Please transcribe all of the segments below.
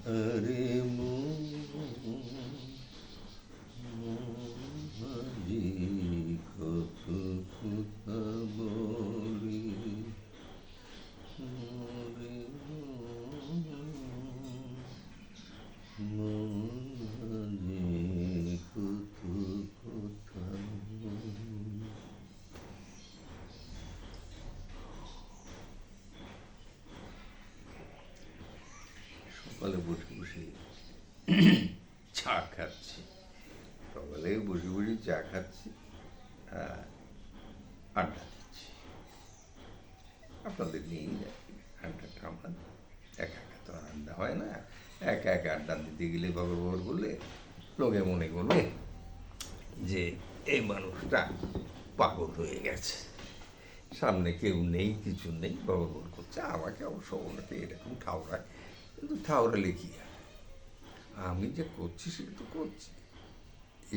আরে মাঝি কত কথা বলি রে মাঝি কত কথা বলি। সকালে বসে বসে চা খাচ্ছি, সকালে বসে বসে চা খাচ্ছি আর আড্ডা দিচ্ছি। আপনাদের নিয়েই আর কি আড্ডাটা আমার, একা একা তো আর আড্ডা হয় না। একা একা আড্ডা দিতে গেলে বগর বগর করলে লোকে মনে করবে যে এই মানুষটা পাগল হয়ে গেছে, সামনে কেউ নেই, কিছু নেই, বগর বগর করছে। আমাকে অবশ্য ওনাকে এরকম ঠাউরায়, কিন্তু ঠাউরালে কি আর, আমি যে করছি সেটা তো করছি।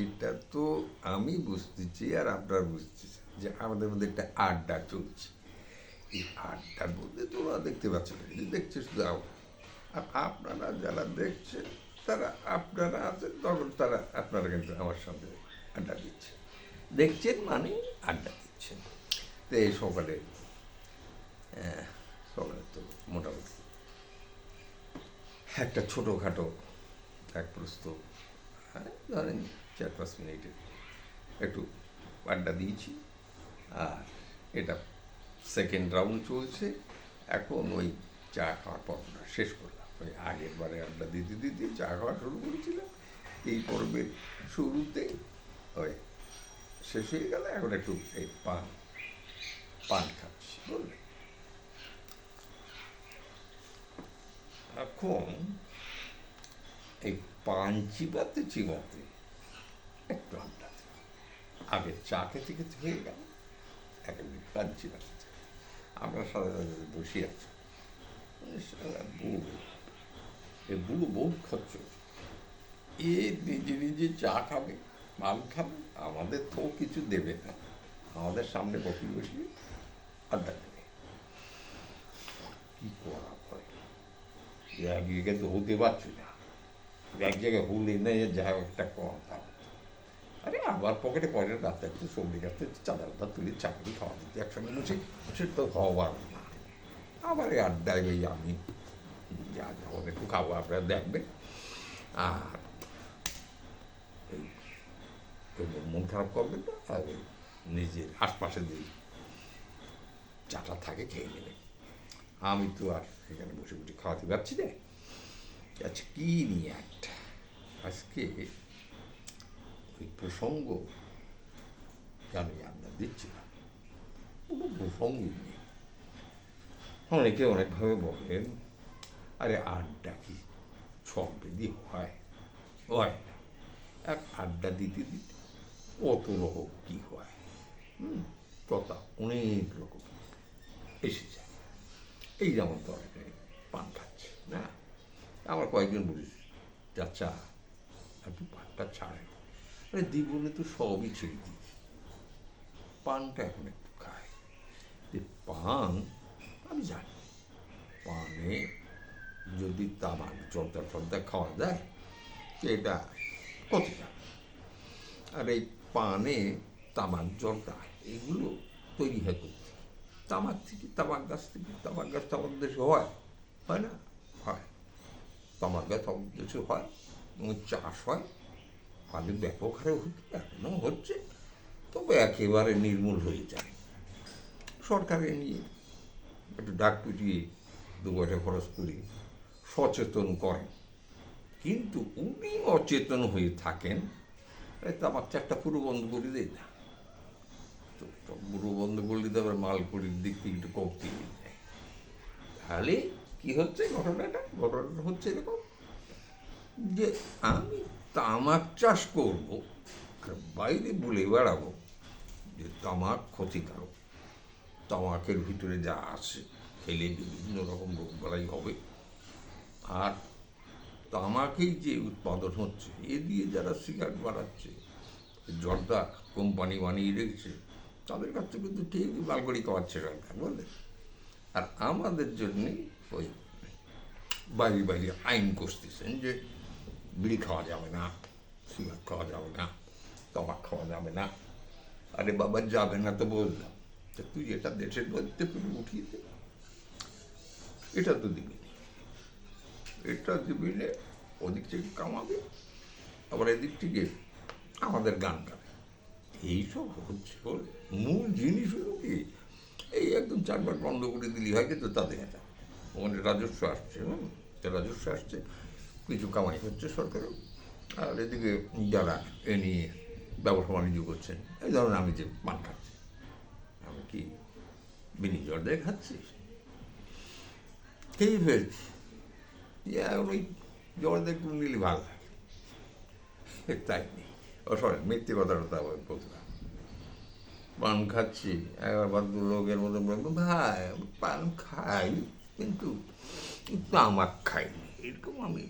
এটা তো আমি বুঝতেছি আর আপনারা বুঝতেছি যে আমাদের মধ্যে একটা আড্ডা চলছে। এই আড্ডার মধ্যে তোরা দেখতে পাচ্ছেন না, কিন্তু দেখছে শুধু আর আপনারা যারা দেখছেন তারা আপনারা আছেন, তখন তারা আপনারা কিন্তু আমার সঙ্গে আড্ডা দিচ্ছেন, দেখছেন মানে আড্ডা দিচ্ছেন। তো এই সকালে সকালে তো মোটামুটি একটা ছোটোখাটো এক প্রস্তুত, হ্যাঁ ধরেন 4-5 মিনিটের একটু আড্ডা দিয়েছি। আর এটা সেকেন্ড রাউন্ড চলছে। এখন ওই চা খাওয়ার পর্বটা শেষ করলাম। ওই আগের বারে আড্ডা দিতে দিতে চা খাওয়া শুরু করেছিলাম, এই পর্বের শুরুতে ওই শেষ হয়ে গেল। এখন একটু এই পান পান খাচ্ছি, বুঝলেন। এখন এই পান চিবাতে চিবাতে একটু আড্ডা দিই। আগে চা খেতে খেতে হয়ে গেল, একেবারে পান চিবাতে। আমরা সাথে সাথে বসে আছি, বুড়ো, এ বুড়ো বহুত খরচ, এ নিজে নিজে চা খাবে, পান খাবে, আমাদের তো কিছু দেবে না, আমাদের সামনে বসিয়ে বসিয়ে আড্ডা দেবে। কি করা হয়, এক জায়গায় তো হতে পারছি না, এক জায়গায় হলে না যা একটা কম দাম। আরে আবার পকেটে পয়সা রাস্তা একটু সবজি কাটতে চাঁদা তুলে চাকরি খাওয়া দিতে একসঙ্গে বসে, সেটা তো হওয়ার না। আবার এই আড্ডায় ওই আমি যা যখন একটু খাবো আপনারা দেখবেন। আর এই মন খারাপ করবেন না, আর ওই নিজের আশপাশে যে চাটা থাকে খেয়ে নেবেন। আমি তো আর এখানে বসে বসে খাওয়াতে পারছি না। আচ্ছা কী নিয়ে একটা আজকে ওই প্রসঙ্গ আমি আড্ডা দিচ্ছিলাম, কোনো প্রসঙ্গই নেই। অনেকে অনেকভাবে বলেন, আরে আড্ডা কি সব বেদি হয়? হয় না। এক আড্ডা দিতে দিতে কত রকম কী হয়, কথা অনেক রকম এসে যায়। এই যেমন তরকারি পান খাচ্ছে না, আমার কয়েকজন বলিস চাচা একটু পানটা ছাড়েন, মানে জীবনে তো সবই ছেড়ে দিই, পানটা এখন একটু খায়। যে পান আমি জানি, পানে যদি তামাক জর্দা টর্দা খাওয়া যায় এটা ক্ষতিকারক। আর এই পানে তামাক জর্দা এগুলো তৈরি হয় করতে তামাক থেকে, তামাক গাছ থেকে। তামাক গাছ তো আমাদের দেশে হয়, হয় না? হয়, তামাক গাছ আমাদের দেশে হয় এবং চাষ হয়, আগে ব্যাপক হারে হতো, এখনও হচ্ছে, তবে একেবারে নির্মূল হয়ে যায়। সরকারে নিয়ে একটু ডাক পিটিয়ে 2 পয়সা খরচ করে সচেতন করেন, কিন্তু উনি অচেতন হয়ে থাকেন। তামাক চারটা পুরো বন্ধ করে দেয় না, তো পুরো বন্ধ করলে তো আবার মালকুড়ির দিক থেকে একটু কমতে যায়। তাহলে কী হচ্ছে ঘটনাটা হচ্ছে এরকম যে আমি তামাক চাষ করব আর বাইরে বলে বেড়াবো যে তামাক ক্ষতিকারক, তামাকের ভিতরে যা আছে খেলে বিভিন্ন রকম রোগবালাই হবে। আর তামাকেই যে উৎপাদন হচ্ছে এ দিয়ে যারা সিগারেট বানাচ্ছে, জর্দা কোম্পানি বানিয়ে রেখেছে, তাদের কাছ থেকে কিন্তু ঠিকই মালগুড়ি খাওয়াচ্ছে সরকার, বুঝলেন। আর আমাদের জন্যে ওই বাইরে বাইরে আইন করতেছেন যে বিড়ি খাওয়া যাবে না, সিগারেট খাওয়া যাবে না, তামাক খাওয়া যাবে না। আরে বাবা যাবে না তো বললাম, তা তুই এটা দেশের মধ্যে পুরো উঠিয়ে দে, এটা তো দিবি না। এটা দিবি না, ওদিক থেকে কামাবে, আবার এদিক থেকে আমাদের গান গাবে। এইসব হচ্ছে বলে মূল জিনিস হলো কি, এই একদম চারবার বন্ধ করে দিলি হয়, কিন্তু তাতে এটা ওখানে রাজস্ব আসছে, রাজস্ব আসছে, কিছু কামাই হচ্ছে সরকারের। আর এদিকে যারা এ নিয়ে ব্যবসা বাণিজ্য করছেন, এই ধরনের আমি যে পান খাচ্ছি, আমি কি বিনি জর্দায় খাচ্ছি, খেয়ে ফেলছি, এখন ওই জর্দা একটু নিলে ভালো লাগে, তাই নেই। ও সরি, মিথ্যে কথাটা তা বললাম। পান খাচ্ছি, একবার বাধ্য লোকের মতো বলবো, ভাই পান খাই কিন্তু তামাক খাই, এরকম আমি